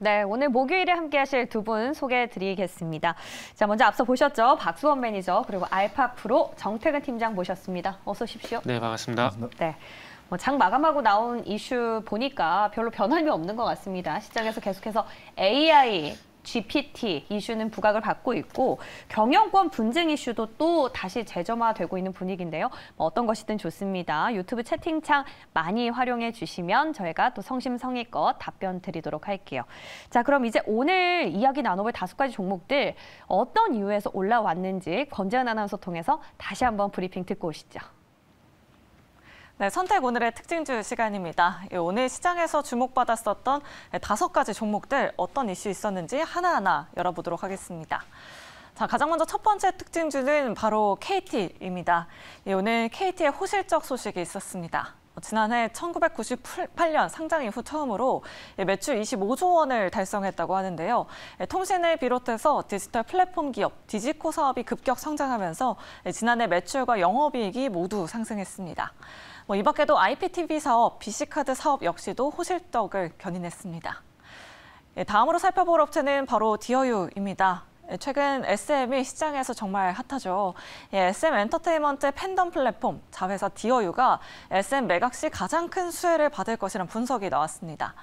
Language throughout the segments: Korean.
네, 오늘 목요일에 함께하실 두 분 소개해드리겠습니다. 자, 먼저 앞서 보셨죠? 박수원 매니저 그리고 알파프로 정태근 팀장 모셨습니다. 어서 오십시오. 네, 반갑습니다. 네, 장 마감하고 나온 이슈 보니까 별로 변함이 없는 것 같습니다. 시장에서 계속해서 AI, GPT 이슈는 부각을 받고 있고 경영권 분쟁 이슈도 또 다시 재점화되고 있는 분위기인데요. 어떤 것이든 좋습니다. 유튜브 채팅창 많이 활용해 주시면 저희가 또 성심성의껏 답변 드리도록 할게요. 자, 그럼 이제 오늘 이야기 나눠볼 5가지 종목들 어떤 이유에서 올라왔는지 권재은 아나운서 통해서 다시 한번 브리핑 듣고 오시죠. 네, 선택 오늘의 특징주 시간입니다. 오늘 시장에서 주목받았었던 5가지 종목들 어떤 이슈 있었는지 하나하나 열어보도록 하겠습니다. 자, 가장 먼저 첫 번째 특징주는 바로 KT입니다. 오늘 KT의 호실적 소식이 있었습니다. 지난해 1998년 상장 이후 처음으로 매출 25조 원을 달성했다고 하는데요. 통신을 비롯해서 디지털 플랫폼 기업 디지코 사업이 급격 성장하면서 지난해 매출과 영업이익이 모두 상승했습니다. 이 밖에도 IPTV 사업, BC카드 사업 역시도 호실적을 견인했습니다. 다음으로 살펴볼 업체는 바로 디어유입니다. 최근 SM이 시장에서 정말 핫하죠. SM 엔터테인먼트 팬덤 플랫폼 자회사 디어유가 SM 매각 시 가장 큰 수혜를 받을 것이란 분석이 나왔습니다.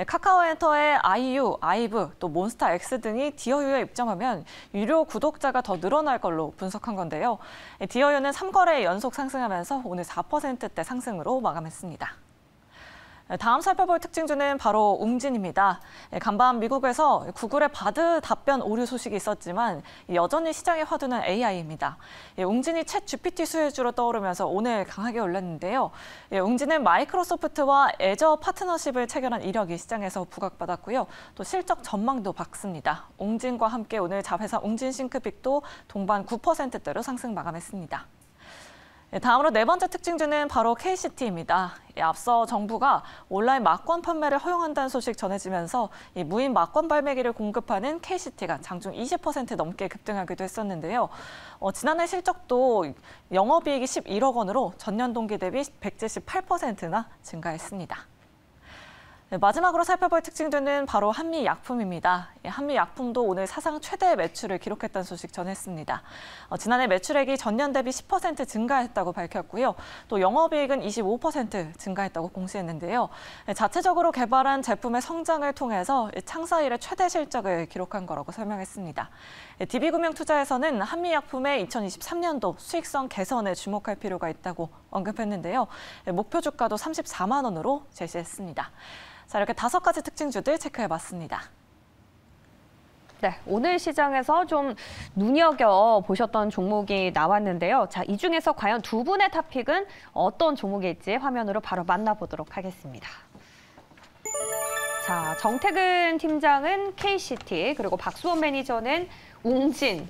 카카오엔터의 아이유, 아이브, 또 몬스타엑스 등이 디어유에 입점하면 유료 구독자가 더 늘어날 걸로 분석한 건데요. 디어유는 3거래 연속 상승하면서 오늘 4%대 상승으로 마감했습니다. 다음 살펴볼 특징주는 바로 웅진입니다. 간밤 미국에서 구글의 바드 답변 오류 소식이 있었지만 여전히 시장의 화두는 AI입니다. 웅진이 챗 GPT 수혜주로 떠오르면서 오늘 강하게 올랐는데요. 웅진은 마이크로소프트와 애저 파트너십을 체결한 이력이 시장에서 부각받았고요. 또 실적 전망도 밝습니다. 웅진과 함께 오늘 자회사 웅진 싱크빅도 동반 9%대로 상승 마감했습니다. 다음으로 네 번째 특징주는 바로 KCT입니다. 앞서 정부가 온라인 막권 판매를 허용한다는 소식 전해지면서 무인 막권 발매기를 공급하는 KCT가 장중 20% 넘게 급등하기도 했었는데요. 지난해 실적도 영업이익이 11억 원으로 전년 동기 대비 178%나 증가했습니다. 마지막으로 살펴볼 특징주는 바로 한미약품입니다. 한미약품도 오늘 사상 최대 매출을 기록했다는 소식 전했습니다. 지난해 매출액이 전년 대비 10% 증가했다고 밝혔고요. 또 영업이익은 25% 증가했다고 공시했는데요. 자체적으로 개발한 제품의 성장을 통해서 창사 이래 최대 실적을 기록한 거라고 설명했습니다. DB금융투자에서는 한미약품의 2023년도 수익성 개선에 주목할 필요가 있다고 언급했는데요. 목표 주가도 34만 원으로 제시했습니다. 자, 이렇게 5가지 특징주들 체크해봤습니다. 네, 오늘 시장에서 좀 눈여겨보셨던 종목이 나왔는데요. 자, 이 중에서 과연 두 분의 탑픽은 어떤 종목일지 화면으로 바로 만나보도록 하겠습니다. 자, 정태근 팀장은 KCT, 그리고 박수원 매니저는 웅진.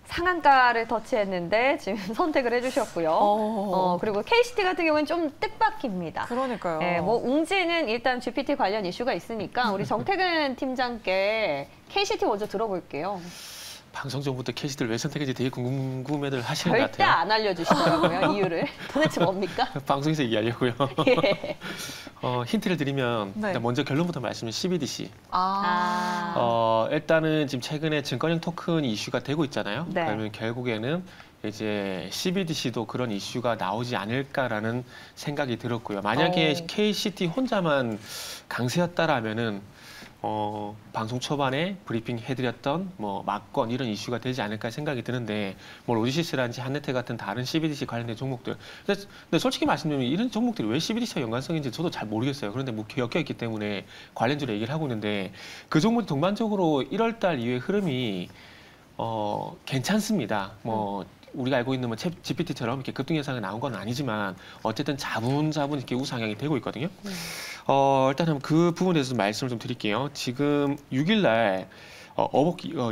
상한가를 터치했는데 지금 선택을 해주셨고요. 그리고 KCT 같은 경우는 좀 뜻밖입니다. 그러니까요. 네, 웅진은 일단 GPT 관련 이슈가 있으니까 우리 정태근 팀장께 KCT 먼저 들어볼게요. 방송 전부터 KCT를 왜 선택했는지 되게 궁금해들 하시는 것 절대 같아요. 안 알려주시더라고요, 이유를. 도대체 뭡니까? 방송에서 얘기하려고요. 예. 힌트를 드리면 네. 일단 먼저 결론부터 말씀드리면 CBDC. 아. 일단은 지금 최근에 증권형 토큰 이슈가 되고 있잖아요. 네. 그러면 결국에는 이제 CBDC도 그런 이슈가 나오지 않을까라는 생각이 들었고요. 만약에 KCT 혼자만 강세였다라면은 방송 초반에 브리핑 해드렸던 막권 이런 이슈가 되지 않을까 생각이 드는데 로지시스라든지 한네테 같은 다른 CBDC 관련된 종목들. 근데 솔직히 말씀드리면 이런 종목들이 왜 CBDC와 연관성인지 저도 잘 모르겠어요. 그런데 엮여있기 때문에 관련주로 얘기를 하고 있는데 그 종목이 동반적으로 1월 달 이후의 흐름이 괜찮습니다. 우리가 알고 있는 GPT처럼 이렇게 급등 현상이 나온 건 아니지만 어쨌든 자분자분 이렇게 우상향이 되고 있거든요. 일단은 그 부분에 대해서 말씀을 좀 드릴게요. 지금 6일 날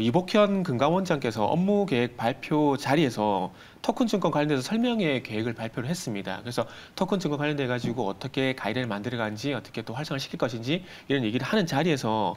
이복현 금감원장께서 업무 계획 발표 자리에서 토큰 증권 관련돼서 설명회 계획을 발표를 했습니다. 그래서 토큰 증권 관련돼 가지고 어떻게 가이드를 만들어가는지 어떻게 또 활성화를 시킬 것인지 이런 얘기를 하는 자리에서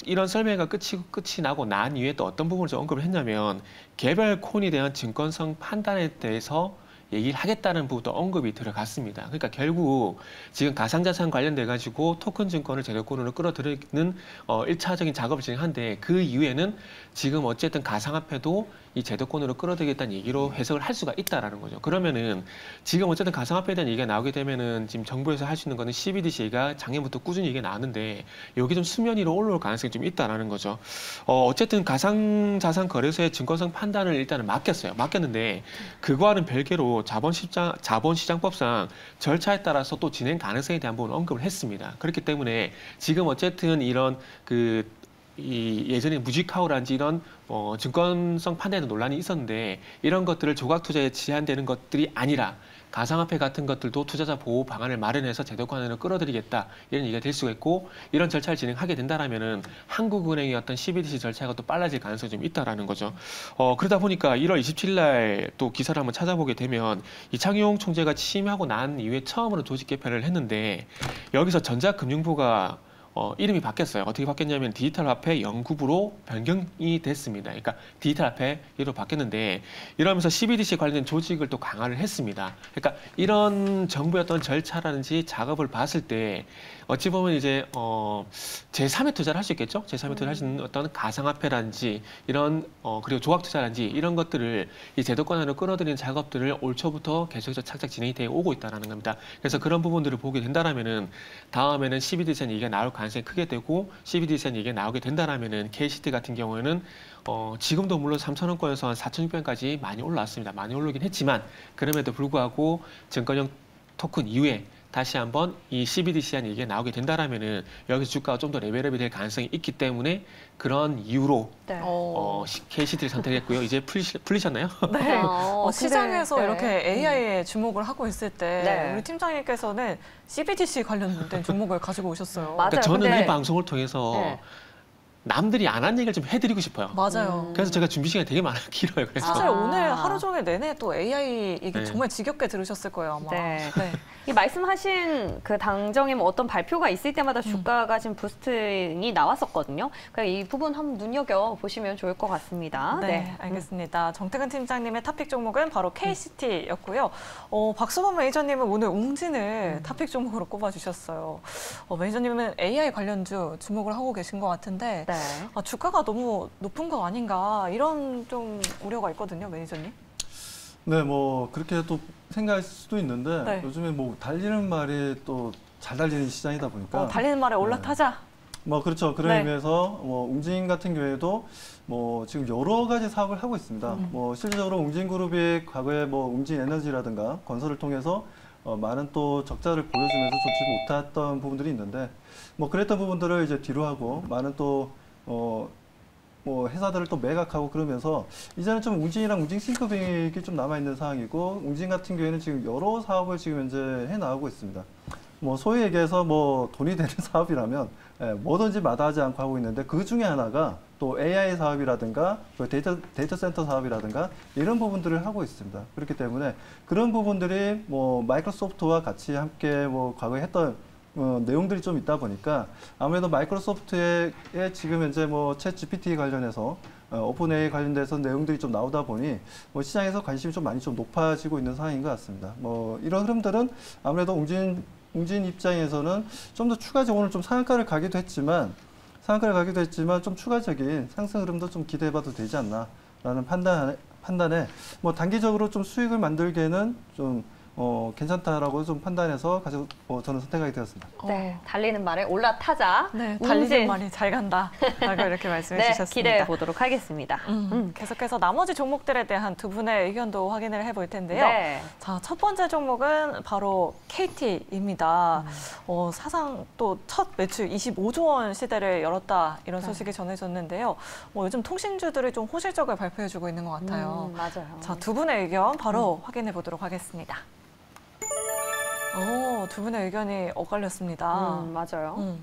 이런 설명회가 끝이 나고 난 이후에 또 어떤 부분을 좀 언급을 했냐면 개별 코인에 대한 증권성 판단에 대해서 얘기를 하겠다는 부분도 언급이 들어갔습니다. 그러니까 결국 지금 가상자산 관련돼 가지고 토큰 증권을 제도권으로 끌어들이는 1차적인 작업을 진행한데 그 이후에는 지금 어쨌든 가상화폐도 이 제도권으로 끌어들이겠다는 얘기로 해석을 할 수가 있다라는 거죠. 그러면은 지금 어쨌든 가상화폐에 대한 얘기가 나오게 되면은 지금 정부에서 할 수 있는 거는 CBDC 얘기가 작년부터 꾸준히 얘기가 나왔는데 여기 좀 수면 위로 올라올 가능성이 좀 있다라는 거죠. 어쨌든 가상자산 거래소의 증권성 판단을 일단은 맡겼는데 그거와는 별개로 자본시장법상 절차에 따라서 또 진행 가능성에 대한 부분을 언급을 했습니다. 그렇기 때문에 지금 어쨌든 이런 예전에 무지카오라든지 이런 증권성 판단에도 논란이 있었는데 이런 것들을 조각 투자에 제한되는 것들이 아니라 가상화폐 같은 것들도 투자자 보호 방안을 마련해서 제도권으로 끌어들이겠다 이런 얘기가 될 수가 있고 이런 절차를 진행하게 된다라면은 한국은행의 어떤 CBDC 절차가 또 빨라질 가능성이 좀 있다라는 거죠. 그러다 보니까 1월 27일 날 또 기사를 한번 찾아보게 되면 이창용 총재가 취임하고 난 이후에 처음으로 조직 개편을 했는데 여기서 전자금융부가 이름이 바뀌었어요. 어떻게 바뀌었냐면 디지털화폐 연구부로 변경이 됐습니다. 그러니까 디지털화폐로 바뀌었는데 이러면서 CBDC 관련된 조직을 또 강화를 했습니다. 그러니까 이런 정부의 어떤 절차라든지 작업을 봤을 때 어찌 보면 이제 제3의 투자를 할 수 있겠죠. 제3의 투자를 할 수 있는 어떤 가상화폐라든지 이런 그리고 조각 투자라든지 이런 것들을 이 제도권 안으로 끌어들이는 작업들을 올 초부터 계속해서 착착 진행이 되어 오고 있다는 겁니다. 그래서 그런 부분들을 보게 된다라면은 다음에는 CBDC 얘기가 나올 가능성이 크게 되고 CBDC 얘기가 나오게 된다라면은 KCT 같은 경우에는 지금도 물론 3,000원권에서 한 4,600원까지 많이 올라왔습니다. 많이 오르긴 했지만 그럼에도 불구하고 증권형 토큰 이후에 다시 한번 이 CBDC한 얘기가 나오게 된다라면은 여기서 주가가 좀 더 레벨업이 될 가능성이 있기 때문에 그런 이유로 네. KCT를 선택했고요. 이제 풀리셨나요? 네. 근데, 시장에서 네. 이렇게 AI에 주목을 하고 있을 때 네. 우리 팀장님께서는 CBDC 관련된 종목을 가지고 오셨어요. 맞아요. 그러니까 저는 근데- 이 방송을 통해서 네. 남들이 안 한 얘기를 좀 해드리고 싶어요. 맞아요. 그래서 제가 준비 시간이 되게 길어요. 그래서 사실 아. 오늘 하루 종일 내내 또 AI 얘기 네. 정말 지겹게 들으셨을 거예요, 아마. 네. 네. 이 말씀하신 그 당정에 뭐 어떤 발표가 있을 때마다 주가가 지금 부스팅이 나왔었거든요. 그러니까 이 부분 한번 눈여겨 보시면 좋을 것 같습니다. 네, 알겠습니다. 정태근 팀장님의 탑픽 종목은 바로 KCT였고요. 박수범 매니저님은 오늘 웅진을 탑픽 종목으로 꼽아주셨어요. 매니저님은 AI 관련주 주목을 하고 계신 것 같은데 네. 주가가 너무 높은 거 아닌가 이런 좀 우려가 있거든요, 매니저님. 네, 뭐 그렇게 또 생각할 수도 있는데 네. 요즘에 뭐 달리는 말이 또 잘 달리는 시장이다 보니까 달리는 말에 올라타자. 뭐 그렇죠. 그런 네. 의미에서 뭐 웅진 같은 경우에도 뭐 지금 여러 가지 사업을 하고 있습니다. 뭐 실질적으로 웅진그룹이 과거에 뭐 웅진에너지라든가 건설을 통해서 많은 또 적자를 보여주면서 좋지 못했던 부분들이 있는데 뭐 그랬던 부분들을 이제 뒤로 하고 많은 또 뭐 회사들을 또 매각하고 그러면서 이제는 좀 웅진이랑 웅진 싱크빅이 좀 남아 있는 상황이고 웅진 같은 경우에는 지금 여러 사업을 지금 현재 해 나가고 있습니다. 뭐 소위 얘기해서 뭐 돈이 되는 사업이라면 뭐든지 마다하지 않고 하고 있는데 그 중에 하나가 또 AI 사업이라든가 데이터 센터 사업이라든가 이런 부분들을 하고 있습니다. 그렇기 때문에 그런 부분들이 뭐 마이크로소프트와 같이 함께 뭐 과거에 했던 내용들이 좀 있다 보니까 아무래도 마이크로소프트에 지금 현재 뭐 챗 GPT 관련해서 오픈 AI 관련돼서 내용들이 좀 나오다 보니 뭐 시장에서 관심이 좀 많이 좀 높아지고 있는 상황인 것 같습니다. 뭐 이런 흐름들은 아무래도 웅진 입장에서는 좀 더 추가적으로 오늘 좀 상한가를 가기도 했지만 좀 추가적인 상승 흐름도 좀 기대해봐도 되지 않나라는 판단에 뭐 단기적으로 좀 수익을 만들기에는 좀 괜찮다라고 좀 판단해서 저는 선택하게 되었습니다. 네, 달리는 말에 올라타자. 네, 웅진. 달리는 말이 잘 간다. 라고 이렇게 말씀해 네, 주셨습니다. 기대해 보도록 하겠습니다. 계속해서 나머지 종목들에 대한 두 분의 의견도 확인을 해볼 텐데요. 네. 자, 첫 번째 종목은 바로 KT입니다. 사상 또 첫 매출 25조 원 시대를 열었다 이런 소식이 전해졌는데요. 요즘 통신주들이 좀 호실적을 발표해주고 있는 것 같아요. 맞아요. 자, 두 분의 의견 바로 확인해 보도록 하겠습니다. 두 분의 의견이 엇갈렸습니다. 맞아요.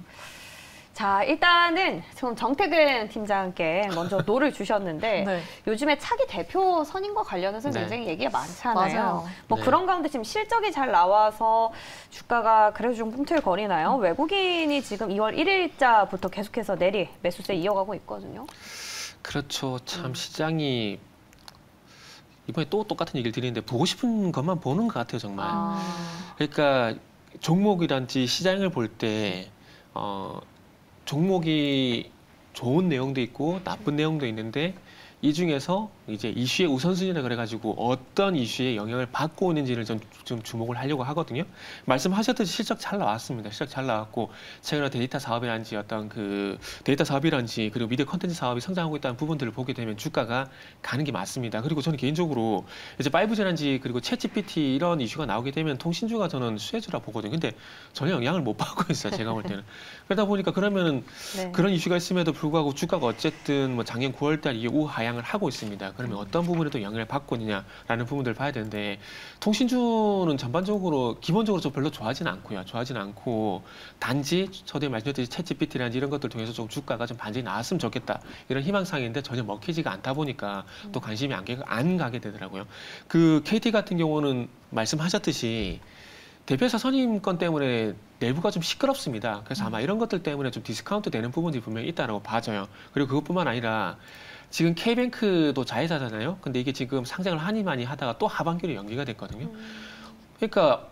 자, 일단은 지금 정태근 팀장께 먼저 노를 주셨는데 네. 요즘에 차기 대표 선임과 관련해서 네. 굉장히 얘기가 많잖아요. 맞아요. 뭐 네. 그런 가운데 지금 실적이 잘 나와서 주가가 그래도 좀 꿈틀거리나요? 외국인이 지금 2월 1일자부터 계속해서 내리 매수세 이어가고 있거든요. 그렇죠. 참 시장이 이번에 또 똑같은 얘기를 드리는데 보고 싶은 것만 보는 것 같아요, 정말. 아. 그러니까 종목이란지 시장을 볼 때 종목이 좋은 내용도 있고 나쁜 내용도 있는데 이 중에서 이제 이슈의 우선순위라 그래가지고 어떤 이슈에 영향을 받고 있는지를 좀 주목을 하려고 하거든요. 말씀하셨듯이 실적 잘 나왔습니다. 실적 잘 나왔고 최근에 데이터 사업이란지 어떤 그 데이터 사업이란지 그리고 미디어 콘텐츠 사업이 성장하고 있다는 부분들을 보게 되면 주가가 가는 게 맞습니다. 그리고 저는 개인적으로 이제 5G란지 그리고 챗GPT 이런 이슈가 나오게 되면 통신주가 저는 수혜주라 보거든요. 근데 전혀 영향을 못 받고 있어요. 제가 볼 때는. 그러다 보니까 그러면은 네. 그런 이슈가 있음에도 불구하고 주가가 어쨌든 뭐 작년 9월 달 이후에 우하향을 하고 있습니다. 그러면 어떤 부분에도 영향을 받고 있느냐라는 부분들을 봐야 되는데 통신주는 전반적으로 기본적으로 좀 별로 좋아하지는 않고요. 좋아하지는 않고 단지 저도 말씀드렸듯이 챗GPT라든지 이런 것들 통해서 좀 주가가 좀 반전이 나왔으면 좋겠다 이런 희망사항인데 전혀 먹히지가 않다 보니까 또 관심이 안 가게 되더라고요. 그 KT 같은 경우는 말씀하셨듯이 대표이사 선임권 때문에 내부가 좀 시끄럽습니다. 그래서 아마 이런 것들 때문에 좀 디스카운트 되는 부분들이 분명히 있다고 봐져요. 그리고 그것뿐만 아니라 지금 K뱅크도 자회사잖아요. 근데 이게 지금 상장을 하니 많이 하다가 또 하반기로 연기가 됐거든요. 그러니까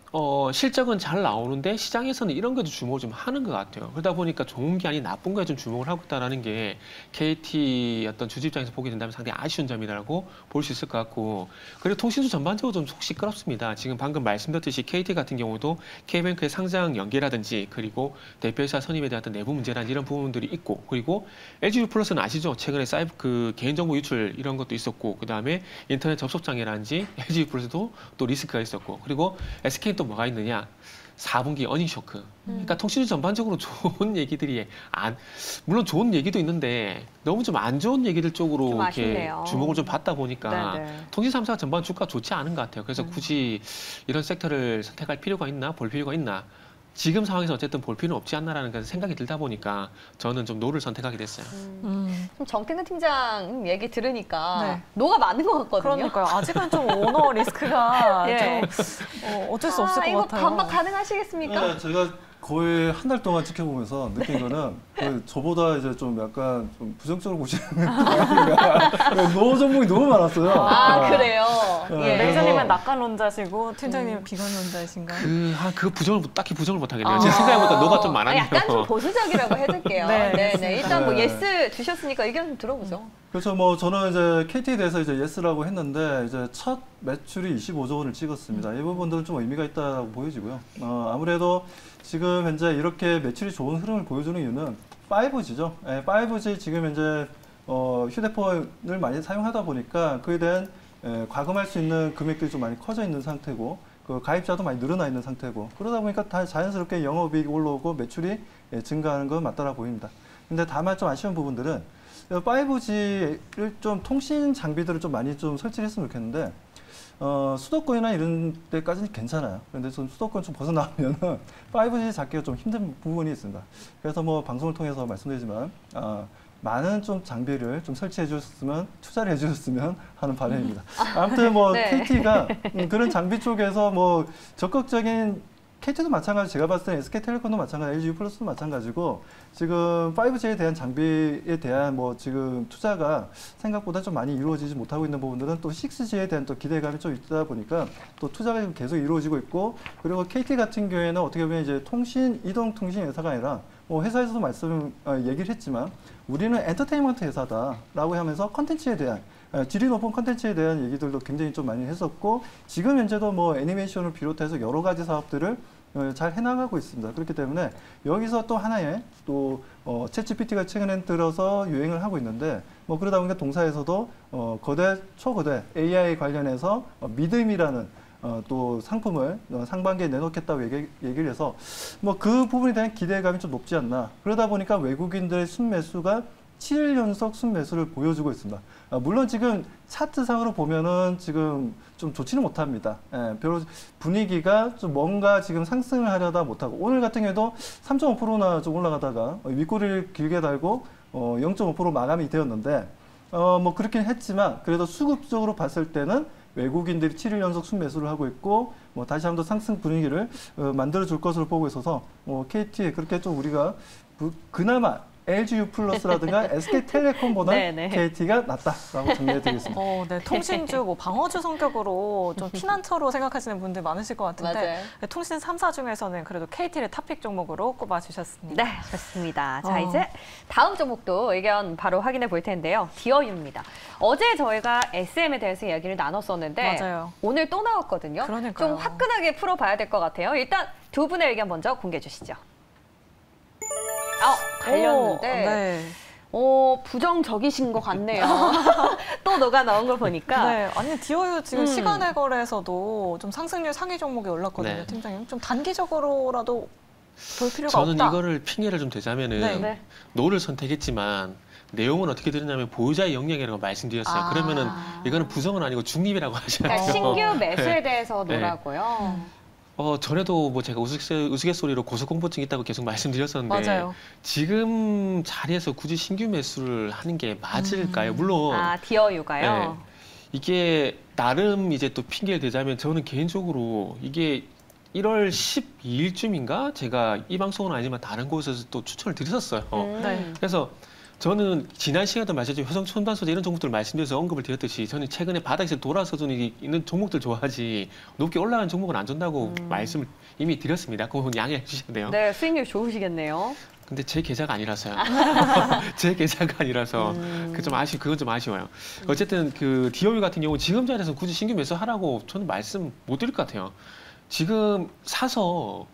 실적은 잘 나오는데 시장에서는 이런 것도 주목을 좀 하는 것 같아요. 그러다 보니까 좋은 게 아닌 나쁜 거에 좀 주목을 하고 있다는 게 KT 어떤 주주 입장에서 보게 된다면 상당히 아쉬운 점이라고 볼 수 있을 것 같고 그리고 통신주 전반적으로 좀 속 시끄럽습니다. 지금 방금 말씀드렸듯이 KT 같은 경우도 K뱅크의 상장 연계라든지 그리고 대표이사 선임에 대한 어떤 내부 문제라든지 이런 부분들이 있고 그리고 LG유플러스는 아시죠? 최근에 사이버 그 개인정보 유출 이런 것도 있었고 그 다음에 인터넷 접속 장애라든지 LG유플러스도 또 리스크가 있었고 그리고 SK는 또 뭐가 있느냐? 4분기 어닝 쇼크. 그러니까 통신주 전반적으로 좋은 얘기들이 물론 좋은 얘기도 있는데 너무 좀 안 좋은 얘기들 쪽으로 좀 이렇게 아쉽네요. 주목을 좀 받다 보니까 네네. 통신 3사가 전반 주가 좋지 않은 것 같아요. 그래서 굳이 이런 섹터를 선택할 필요가 있나? 볼 필요가 있나? 지금 상황에서 어쨌든 볼 필요는 없지 않나라는 그런 생각이 들다 보니까 저는 좀 노를 선택하게 됐어요. 좀 정태근 팀장 얘기 들으니까 네. 노가 많은 것 같거든요. 그러니까요. 아직은 좀 오너 리스크가 예. 좀 어쩔 수 없을 것 이거 같아요. 반박 가능하시겠습니까? 네, 제가 거의 한 달 동안 지켜보면서 느낀 거는 저보다 이제 좀 약간 좀 부정적으로 보시는 분이 노 전문이 너무 많았어요. 그래요. 네. 예. 매니저님은 낙관론자시고 팀장님은 비관론자신가요? 그 부정을 딱히 부정을 못 하겠네요. 아. 제 생각보다 노가 좀 많았네요. 약간 좀 보수적이라고 해줄게요. 네, 네, 알겠습니다. 일단 뭐 네. 예스 주셨으니까 의견 좀 들어보죠. 그렇죠. 뭐 저는 이제 KT에 대해서 이제 예스라고 했는데 이제 첫 매출이 25조 원을 찍었습니다. 이 부분들은 좀 의미가 있다고 보여지고요. 아무래도 지금 현재 이렇게 매출이 좋은 흐름을 보여주는 이유는 5G죠. 5G 지금 현재 휴대폰을 많이 사용하다 보니까 그에 대한 과금할 수 있는 금액들이 좀 많이 커져 있는 상태고 그 가입자도 많이 늘어나 있는 상태고 그러다 보니까 다 자연스럽게 영업이익이 올라오고 매출이 증가하는 건 맞다라 보입니다. 근데 다만 좀 아쉬운 부분들은 5G를 좀 통신 장비들을 좀 많이 좀 설치를 했으면 좋겠는데 수도권이나 이런 데까지는 괜찮아요. 그런데 좀 수도권 좀 벗어나면은 5G 잡기가 좀 힘든 부분이 있습니다. 그래서 뭐 방송을 통해서 말씀드리지만 많은 좀 장비를 좀 설치해 주셨으면 투자를 해 주셨으면 하는 바람입니다. 아무튼 뭐 네. KT가 그런 장비 쪽에서 뭐 적극적인 KT도 마찬가지, 제가 봤을 때 SK텔레콤도 마찬가지, LG유플러스도 마찬가지고 지금 5G에 대한 장비에 대한 뭐 지금 투자가 생각보다 좀 많이 이루어지지 못하고 있는 부분들은 또 6G에 대한 또 기대감이 좀 있다 보니까 또 투자가 지금 계속 이루어지고 있고 그리고 KT 같은 경우에는 어떻게 보면 이제 이동통신 회사가 아니라 뭐 회사에서도 얘기를 했지만 우리는 엔터테인먼트 회사다라고 하면서 컨텐츠에 대한 질이 높은 컨텐츠에 대한 얘기들도 굉장히 좀 많이 했었고 지금 현재도 뭐 애니메이션을 비롯해서 여러 가지 사업들을 잘 해나가고 있습니다. 그렇기 때문에 여기서 또 하나의 또 챗GPT가 최근에 들어서 유행을 하고 있는데 뭐 그러다 보니까 동사에서도 초거대 AI 관련해서 믿음이라는 또 상품을 상반기에 내놓겠다고 얘기를 해서 뭐 그 부분에 대한 기대감이 좀 높지 않나. 그러다 보니까 외국인들의 순매수가 7일 연속 순매수를 보여주고 있습니다. 물론 지금 차트상으로 보면은 지금 좀 좋지는 못합니다. 별로 분위기가 좀 뭔가 지금 상승을 하려다 못하고 오늘 같은 경우에도 3.5%나 좀 올라가다가 윗꼬리를 길게 달고 0.5% 마감이 되었는데 뭐 그렇긴 했지만 그래도 수급적으로 봤을 때는 외국인들이 7일 연속 순매수를 하고 있고 뭐 다시 한번 더 상승 분위기를 만들어 줄 것으로 보고 있어서 KT에 그렇게 좀 우리가 그나마 LGU 플러스라든가 SK텔레콤보다 네네. KT가 낫다라고 정리해드리겠습니다. 네, 통신주, 뭐 방어주 성격으로 좀 피난처로 생각하시는 분들 많으실 것 같은데 맞아요. 네, 통신 3사 중에서는 그래도 KT를 탑픽 종목으로 꼽아주셨습니다. 네, 좋습니다. 자, 이제 다음 종목도 의견 바로 확인해 볼 텐데요. 디어유입니다. 어제 저희가 SM에 대해서 이야기를 나눴었는데 맞아요. 오늘 또 나왔거든요. 그러니까요. 좀 화끈하게 풀어봐야 될 것 같아요. 일단 두 분의 의견 먼저 공개해 주시죠. 갈렸는데 네. 부정적이신 것 같네요. 또 너가 나온 걸 보니까. 네, 아니 디어유 지금 시간외 거래에서도 좀 상승률 상위 종목에 올랐거든요, 네. 팀장님. 좀 단기적으로라도 볼 필요가 저는 없다. 이거를 핑계를 좀 대자면은 네. 노를 선택했지만 내용은 어떻게 들었냐면 보유자의 역량이라고 말씀드렸어요. 그러면은 이거는 부정은 아니고 중립이라고 하셔야 그러니까 돼요. 신규 매수에 네. 대해서 네. 노라고요. 전에도 뭐 제가 우스갯소리로 고소공포증 있다고 계속 말씀드렸었는데 맞아요. 지금 자리에서 굳이 신규 매수를 하는 게 맞을까요? 물론 디어유가요? 네. 이게 나름 이제 또 핑계를 대자면 저는 개인적으로 이게 1월 12일쯤인가 제가 이 방송은 아니지만 다른 곳에서 또 추천을 드렸었어요. 네. 그래서 저는 지난 시간에도 마찬가지로 효성 첨단 소재 이런 종목들을 말씀드려서 언급을 드렸듯이 저는 최근에 바닥에서 돌아서 있는 종목들 좋아하지 높게 올라간 종목은 안 좋다고 말씀을 이미 드렸습니다. 그건 양해해 주셔야 돼요. 네, 수익률 좋으시겠네요. 근데 제 계좌가 아니라서요. 제 계좌가 아니라서 그건 좀 아쉬워요. 어쨌든 그 디오유 같은 경우 지금 자리에서 굳이 신규 매수하라고 저는 말씀 못 드릴 것 같아요. 지금 사서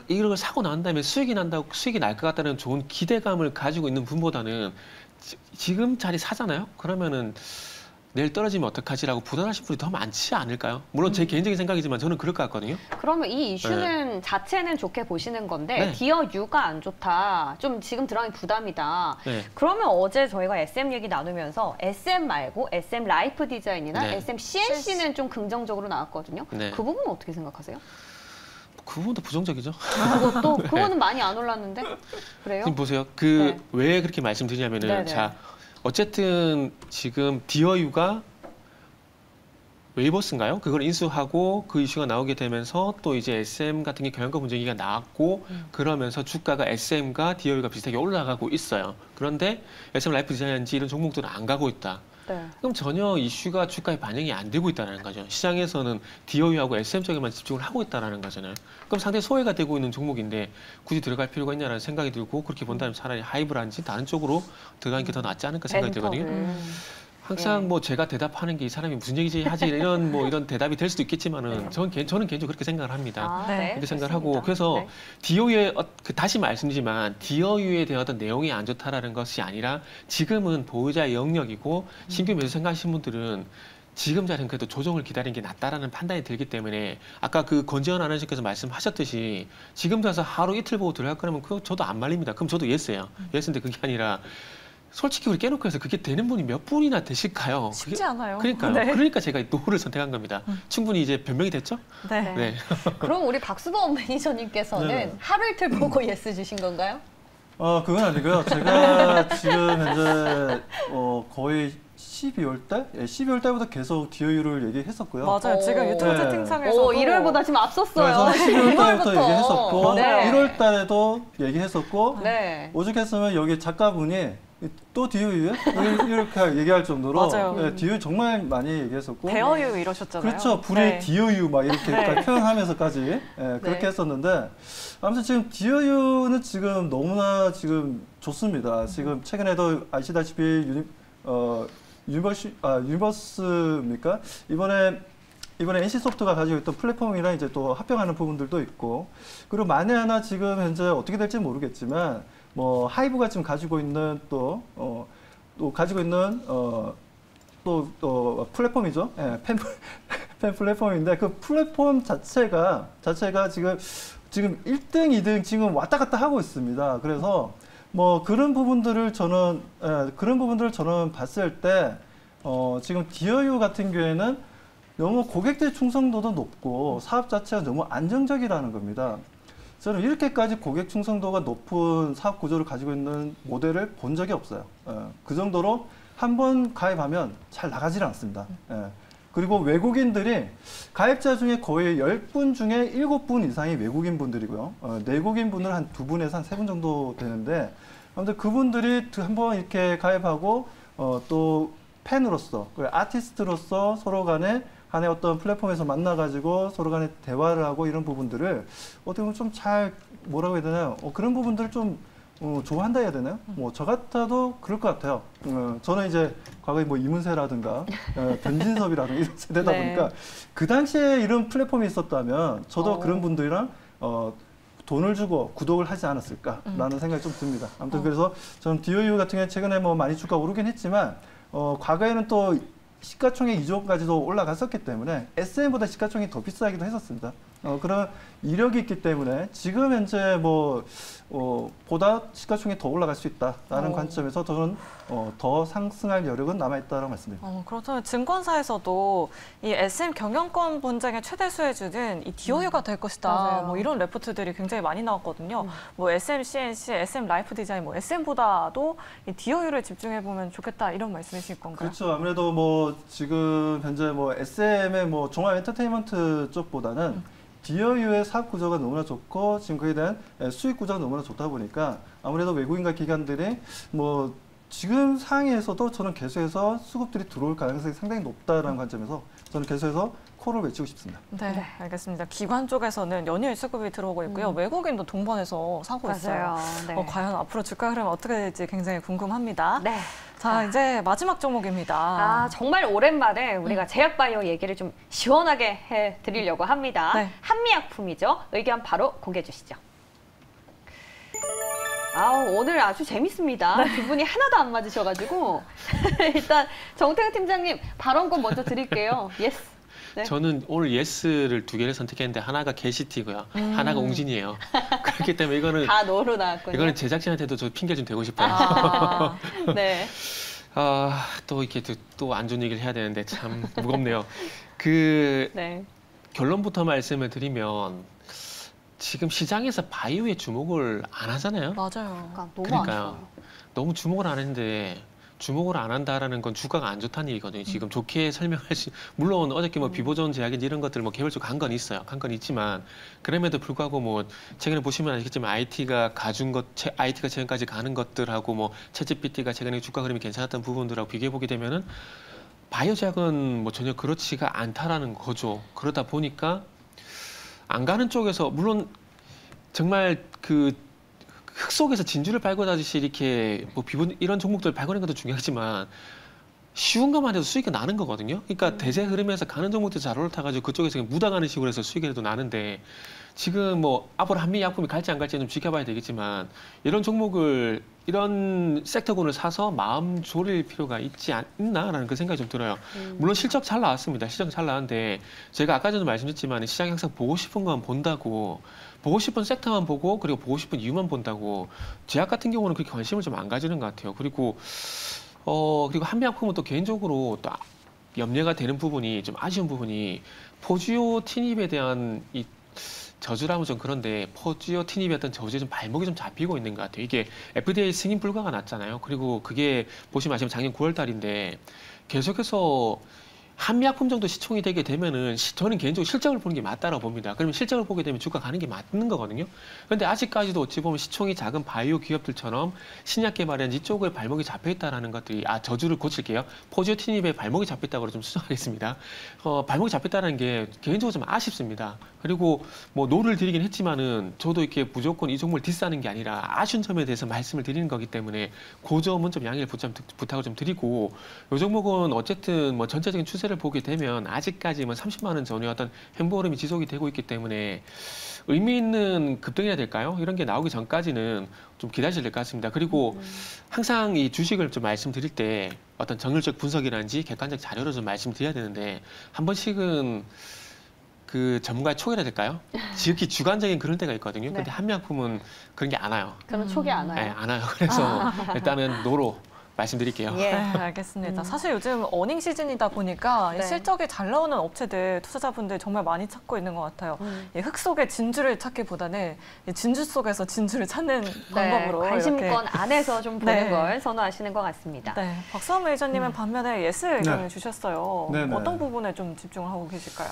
이걸 사고 난 다음에 수익이 날 것 같다는 좋은 기대감을 가지고 있는 분보다는 지금 자리 사잖아요. 그러면은 내일 떨어지면 어떡하지라고 불안하신 분이 더 많지 않을까요? 물론 제 개인적인 생각이지만 저는 그럴 것 같거든요. 그러면 이 이슈는 자체는 좋게 보시는 건데 네. 디어유가 안 좋다. 좀 지금 들어가기 부담이다. 네. 그러면 어제 저희가 SM 얘기 나누면서 SM 말고 SM 라이프 디자인이나 네. SM CNC는 좀 긍정적으로 나왔거든요. 네. 그 부분은 어떻게 생각하세요? 그 부분도 부정적이죠. 그거는 많이 안 올랐는데 그래요? 지금 보세요. 네. 왜 그렇게 말씀드리냐면은 네네. 자 어쨌든 지금 디어유가 웨이버스인가요? 그걸 인수하고 그 이슈가 나오게 되면서 또 이제 SM 같은 게 경영권 분쟁기가 나왔고 그러면서 주가가 SM과 디어유가 비슷하게 올라가고 있어요. 그런데 SM 라이프 디자인인지 이런 종목들은 안 가고 있다. 네. 그럼 전혀 이슈가 주가에 반영이 안 되고 있다는 거죠. 시장에서는 디어유하고 SM 쪽에만 집중을 하고 있다는 거잖아요. 그럼 상당히 소외가 되고 있는 종목인데 굳이 들어갈 필요가 있냐라는 생각이 들고 그렇게 본다면 차라리 하이브라든지 다른 쪽으로 들어가는 게 더 낫지 않을까 생각이 들거든요. 항상 네. 뭐 제가 대답하는 게 이 사람이 무슨 얘기지 하지 이런 대답이 될 수도 있겠지만은 저는 개인적으로 그렇게 생각을 합니다. 네. 그렇게 생각을 하고 좋습니다. 그래서 네. 디어유의 다시 말씀드리지만 디어유에 대한 어떤 내용이 안 좋다라는 것이 아니라 지금은 보유자의 영역이고 신규 매수 생각하시는 분들은 지금 자리는 그래도 조정을 기다리는 게 낫다라는 판단이 들기 때문에 아까 그 권지현 아나운서께서 말씀하셨듯이 지금 가서 하루 이틀 보고 들어갈 거라면 그거 저도 안 말립니다. 그럼 저도 예스예요. 예스인데 그게 아니라 솔직히 우리 깨놓고 해서 그게 되는 분이 몇 분이나 되실까요? 쉽지 않아요. 그러니까요. 네. 그러니까 제가 노를 선택한 겁니다. 충분히 이제 변명이 됐죠? 네. 네. 그럼 우리 박수범 매니저님께서는 네. 하루 이틀 보고 예스 주신 건가요? 그건 아니고요. 제가 지금 현재 거의 12월 달? 예, 12월 달부터 계속 디어유를 얘기했었고요. 맞아요. 지금 유튜브 네. 채팅창에서도 1월보다 지금 앞섰어요. 그래서 12월 달부터 1월부터. 얘기했었고 네. 1월 달에도 얘기했었고 네. 오죽했으면 여기 작가분이 또 디어유에? 이렇게 얘기할 정도로 맞아요. 네, 디어유 정말 많이 얘기했었고 대어유 이러셨잖아요. 그렇죠. 불의 네. 디어유 막 이렇게 네. 표현하면서까지 그렇게 네. 했었는데 아무튼 지금 디어유는 지금 너무나 지금 좋습니다. 지금 최근에도 아시다시피 유니버스입니까? 이번에 NC소프트가 가지고 있던 플랫폼이랑 이제 또 합병하는 부분들도 있고 그리고 만에 하나 지금 현재 어떻게 될지 모르겠지만 뭐 하이브가 지금 가지고 있는 또 가지고 있는 또 플랫폼이죠. 예, 팬 플랫폼인데 그 플랫폼 자체가 지금 1등, 2등 지금 왔다 갔다 하고 있습니다. 그래서 뭐 그런 부분들을 저는 봤을 때 지금 디어유 같은 경우에는 너무 고객들 충성도도 높고 사업 자체가 너무 안정적이라는 겁니다. 저는 이렇게까지 고객 충성도가 높은 사업 구조를 가지고 있는 모델을 본 적이 없어요. 그 정도로 한 번 가입하면 잘 나가지는 않습니다. 그리고 외국인들이 가입자 중에 거의 10분 중에 7분 이상이 외국인 분들이고요. 내국인 분은 한 2분에서 한 3분 정도 되는데 아무튼 그분들이 한번 이렇게 가입하고 또 팬으로서, 아티스트로서 서로 간에 한해 어떤 플랫폼에서 만나가지고 서로 간에 대화를 하고 이런 부분들을 어떻게 보면 좀 잘 뭐라고 해야 되나요? 그런 부분들을 좀 좋아한다 해야 되나요? 뭐 저 같아도 그럴 것 같아요. 저는 이제 과거에 뭐 이문세라든가 변진섭이라든가 이런 세대다 네. 보니까 그 당시에 이런 플랫폼이 있었다면 저도 그런 분들이랑 돈을 주고 구독을 하지 않았을까라는 생각이 좀 듭니다. 아무튼 그래서 저는 DOU 같은 경우에 최근에 뭐 많이 주가 오르긴 했지만 과거에는 또 시가총액 2조까지도 올라갔었기 때문에 SM보다 시가총액이 더 비싸기도 했었습니다. 그런 이력이 있기 때문에 지금 현재 보다 시가총액이 더 올라갈 수 있다라는 관점에서 저는 더 상승할 여력은 남아있다고 말씀드립니다. 그렇다면 증권사에서도 이 SM 경영권 분쟁의 최대 수혜주는 이 DOU가 될 것이다. 맞아요. 뭐 이런 레포트들이 굉장히 많이 나왔거든요. 뭐 SM CNC, SM 라이프 디자인, 뭐 SM보다도 이 DOU를 집중해 보면 좋겠다 이런 말씀이실 건가요? 그렇죠. 아무래도 뭐 지금 현재 뭐 SM의 뭐 종합 엔터테인먼트 쪽보다는 DOU의 사업 구조가 너무나 좋고 지금 그에 대한 수익 구조가 너무나 좋다 보니까 아무래도 외국인과 기관들이 뭐 지금 상황에서도 저는 계속해서 수급들이 들어올 가능성이 상당히 높다는 관점에서 저는 계속해서 콜을 외치고 싶습니다. 네, 알겠습니다. 기관 쪽에서는 연일 수급이 들어오고 있고요. 외국인도 동반해서 사고 있어요. 네. 과연 앞으로 주가 흐름 어떻게 될지 굉장히 궁금합니다. 네. 자, 이제 마지막 종목입니다. 정말 오랜만에 우리가 제약바이오 얘기를 좀 시원하게 해드리려고 합니다. 네. 한미약품이죠. 의견 바로 공개해 주시죠. 오늘 아주 재밌습니다. 두 분이 하나도 안 맞으셔가지고 일단 정태근 팀장님 발언권 먼저 드릴게요. 예스. 네. 저는 오늘 예스를 2개를 선택했는데 하나가 게시티고요. 하나가 웅진이에요. 그렇기 때문에 이거는 다 노로 나왔군요. 이거는 제작진한테도 저 핑계 좀 대고 싶어요. 네. 또 이렇게 또 안 좋은 얘기를 해야 되는데 참 무겁네요. 네. 결론부터 말씀을 드리면 지금 시장에서 바이오에 주목을 안 하잖아요. 맞아요. 너무 그러니까요. 아쉬워요. 너무 주목을 안 했는데 주목을 안 한다라는 건 주가가 안 좋다는 얘기거든요. 지금 좋게 설명할 수 물론 어저께 뭐 비보존 제약인지 이런 것들 뭐 개별적으로 간 건 있어요. 간 건 있지만 그럼에도 불구하고 뭐 최근에 보시면 아시겠지만 IT가 최근까지 가는 것들하고 뭐 챗GPT가 최근에 주가 흐름이 괜찮았던 부분들하고 비교해 보게 되면은 바이오 제약은 뭐 전혀 그렇지가 않다라는 거죠. 그러다 보니까 안 가는 쪽에서 물론 정말 흙 속에서 진주를 발굴하듯이 이렇게 뭐 이런 종목들을 발굴하는 것도 중요하지만 쉬운 것만 해도 수익이 나는 거거든요. 그러니까 대세 흐름에서 가는 종목들 잘 올라타가지고 그쪽에서 그냥 묻어가는 식으로 해서 수익이라도 나는데 지금 뭐 앞으로 한미약품이 갈지 안 갈지는 좀 지켜봐야 되겠지만 이런 종목을 이런 섹터군을 사서 마음 졸일 필요가 있지 않나라는 그 생각이 좀 들어요. 물론 실적 잘 나왔습니다. 실적 잘 나왔는데 제가 아까 전에 말씀드렸지만 시장이 항상 보고 싶은 건 본다고 보고 싶은 섹터만 보고 그리고 보고 싶은 이유만 본다고 제약 같은 경우는 그렇게 관심을 좀 안 가지는 것 같아요. 그리고 한미약품은 또 개인적으로 또 염려가 되는 부분이 좀 아쉬운 부분이 포지오 티닙에 대한 이 저주라면 좀 그런데 포지오 티닙의 어떤 저주에 좀 발목이 좀 잡히고 있는 것 같아요. 이게 FDA 승인 불가가 났잖아요. 그리고 그게 보시면 아시면 작년 9월 달인데 계속해서 한미약품 정도 시총이 되게 되면은 저는 개인적으로 실적을 보는 게 맞다라고 봅니다. 그러면 실적을 보게 되면 주가 가는 게 맞는 거거든요. 그런데 아직까지도 어찌 보면 시총이 작은 바이오 기업들처럼 신약 개발엔 이쪽에 발목이 잡혀 있다라는 것들이 저주를 고칠게요. 포지오티닙에 발목이 잡혀 있다고 좀 수정하겠습니다. 발목이 잡혀 있다는 게 개인적으로 좀 아쉽습니다. 그리고 뭐 노를 드리긴 했지만은 저도 이렇게 무조건 이 종목을 디스하는 게 아니라 아쉬운 점에 대해서 말씀을 드리는 거기 때문에 그 점은 좀 양해를 부탁을 좀 드리고 이 종목은 어쨌든 뭐 전체적인 추세를 보게 되면 아직까지 뭐 30만 원 전후의 어떤 횡보흐름이 지속이 되고 있기 때문에 의미 있는 급등해야 될까요? 이런 게 나오기 전까지는 좀 기다리셔야 될 것 같습니다. 그리고 항상 이 주식을 좀 말씀드릴 때 어떤 정률적 분석이라든지 객관적 자료로 좀 말씀드려야 되는데 한 번씩은 그 전문가의 촉이라 될까요? 지극히 주관적인 그런 때가 있거든요. 네. 근데 한미약품은 그런 게 안 와요. 그럼 촉이 안 와요. 네, 안 와요. 그래서 일단은 노로 말씀드릴게요. 예. 네, 알겠습니다. 사실 요즘 어닝 시즌이다 보니까 네. 실적이 잘 나오는 업체들, 투자자분들 정말 많이 찾고 있는 것 같아요. 흙 속에 진주를 찾기보다는 진주 속에서 진주를 찾는 방법으로 관심권 이렇게. 안에서 좀 보는 네. 걸 선호하시는 것 같습니다. 네, 박수환 매니저님은 반면에 예스 의견을 네. 주셨어요. 네, 네. 어떤 부분에 좀 집중을 하고 계실까요?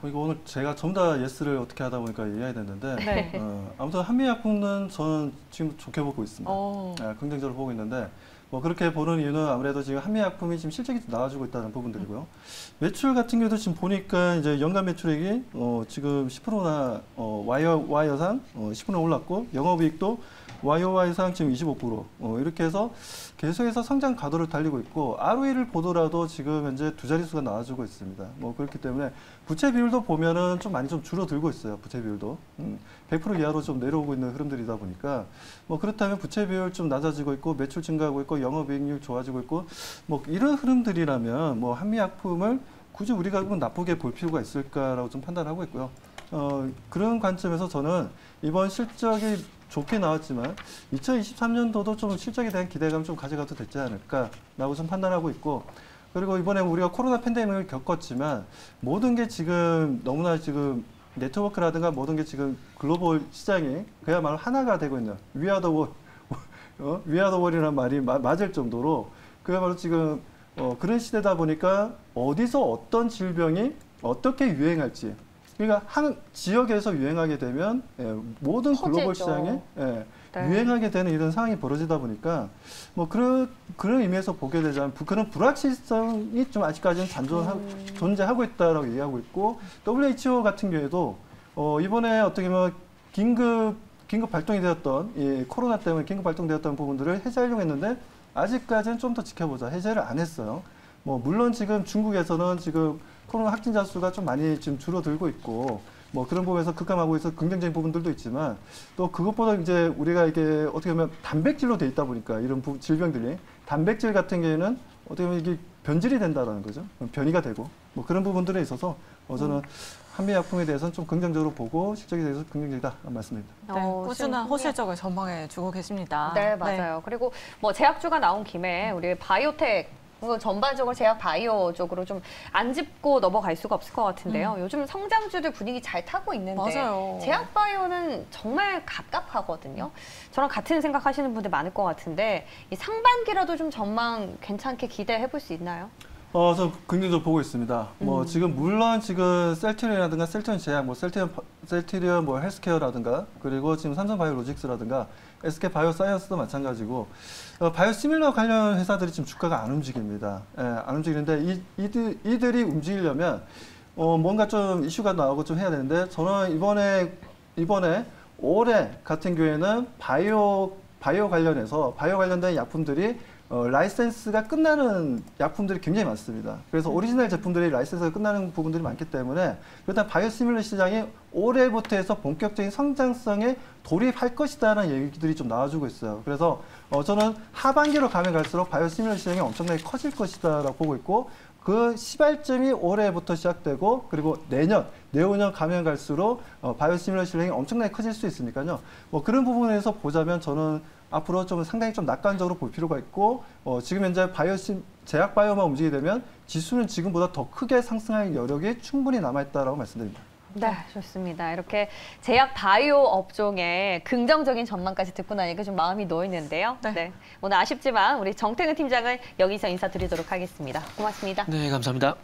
그리고 오늘 제가 전부 다 예스를 어떻게 하다 보니까 얘기해야 됐는데 네. 아무튼 한미약품은 저는 지금 좋게 보고 있습니다. 어. 긍정적으로 보고 있는데 뭐 그렇게 보는 이유는 아무래도 지금 한미약품이 지금 실적이 나와주고 있다는 부분들이고요. 매출 같은 경우도 지금 보니까 이제 연간 매출액이 지금 10%나 YOY상 10% 올랐고 영업이익도 YOY상 지금 25% 이렇게 해서 계속해서 성장 가도를 달리고 있고 ROE를 보더라도 지금 현재 두 자릿수가 나와주고 있습니다. 뭐 그렇기 때문에 부채 비율도 보면은 좀 많이 좀 줄어들고 있어요. 부채 비율도 100% 이하로 좀 내려오고 있는 흐름들이다 보니까 뭐 그렇다면 부채 비율 좀 낮아지고 있고 매출 증가하고 있고 영업이익률 좋아지고 있고 뭐 이런 흐름들이라면 뭐 한미약품을 굳이 우리가 나쁘게 볼 필요가 있을까라고 좀 판단하고 있고요. 그런 관점에서 저는 이번 실적이 좋게 나왔지만 2023년도도 좀 실적에 대한 기대감 좀 가져가도 되지 않을까라고 좀 판단하고 있고 그리고 이번에 우리가 코로나 팬데믹을 겪었지만 모든 게 지금 너무나 지금 네트워크라든가 모든 게 지금 글로벌 시장이 그야말로 하나가 되고 있는 위아더 월이라는 말이 맞을 정도로 그야말로 지금 그런 시대다 보니까 어디서 어떤 질병이 어떻게 유행할지 그러니까 한 지역에서 유행하게 되면 모든 글로벌 퍼지죠. 시장에 네. 유행하게 되는 이런 상황이 벌어지다 보니까 뭐 그런 의미에서 보게 되자면 그런 불확실성이 좀 아직까지는 존재하고 있다라고 얘기하고 있고 WHO 같은 경우에도 이번에 어떻게 보면 긴급 발동이 되었던 이 코로나 때문에 긴급 발동되었던 부분들을 해제하려고 했는데 아직까지는 좀 더 지켜보자 해제를 안 했어요. 뭐 물론 지금 중국에서는 지금 코로나 확진자 수가 좀 많이 지금 줄어들고 있고 뭐 그런 부분에서 급감하고 있어 긍정적인 부분들도 있지만 또 그것보다 이제 우리가 이게 어떻게 보면 단백질로 돼 있다 보니까 이런 질병들이 단백질 같은 경우에는 어떻게 보면 이게 변질이 된다라는 거죠. 변이가 되고 뭐 그런 부분들에 있어서 저는 한미약품에 대해서는 좀 긍정적으로 보고 실적에 대해서 긍정적이다 말씀드립니다. 네, 꾸준한 호실적을 전망해 주고 계십니다. 네, 맞아요. 그리고 뭐 제약주가 나온 김에 우리 바이오텍 전반적으로 제약 바이오 쪽으로 좀 안 짚고 넘어갈 수가 없을 것 같은데요. 요즘 성장주들 분위기 잘 타고 있는데 맞아요. 제약 바이오는 정말 갑갑하거든요. 저랑 같은 생각하시는 분들 많을 것 같은데 이 상반기라도 좀 전망 괜찮게 기대해 볼 수 있나요? 저 긍정적으로 보고 있습니다. 뭐 지금 물론 지금 셀트리온이라든가 셀트리온 제약, 뭐 셀트리온 뭐 헬스케어라든가 그리고 지금 삼성바이오로직스라든가 SK 바이오사이언스도 마찬가지고 바이오시밀러 관련 회사들이 지금 주가가 안 움직입니다. 안 움직이는데 이들이 움직이려면 뭔가 좀 이슈가 나오고 좀 해야 되는데 저는 이번에 올해 같은 경우에는 바이오 관련된 약품들이 라이센스가 끝나는 약품들이 굉장히 많습니다. 그래서 오리지널 제품들이 라이센스가 끝나는 부분들이 많기 때문에 일단 바이오시밀러 시장이 올해부터 해서 본격적인 성장성에 돌입할 것이다라는 얘기들이 좀 나와주고 있어요. 그래서 저는 하반기로 가면 갈수록 바이오시밀러 시장이 엄청나게 커질 것이다라고 보고 있고 그 시발점이 올해부터 시작되고 그리고 내후년 가면 갈수록 바이오시밀러 시장이 엄청나게 커질 수 있으니까요. 뭐 그런 부분에서 보자면 저는 앞으로 좀 상당히 좀 낙관적으로 볼 필요가 있고 지금 현재 제약 바이오만 움직이게 되면 지수는 지금보다 더 크게 상승할 여력이 충분히 남아있다라고 말씀드립니다. 네, 좋습니다. 이렇게 제약 바이오 업종의 긍정적인 전망까지 듣고 나니까 좀 마음이 놓이는데요. 네. 오늘 아쉽지만 우리 정태근 팀장을 여기서 인사드리도록 하겠습니다. 고맙습니다. 네, 감사합니다.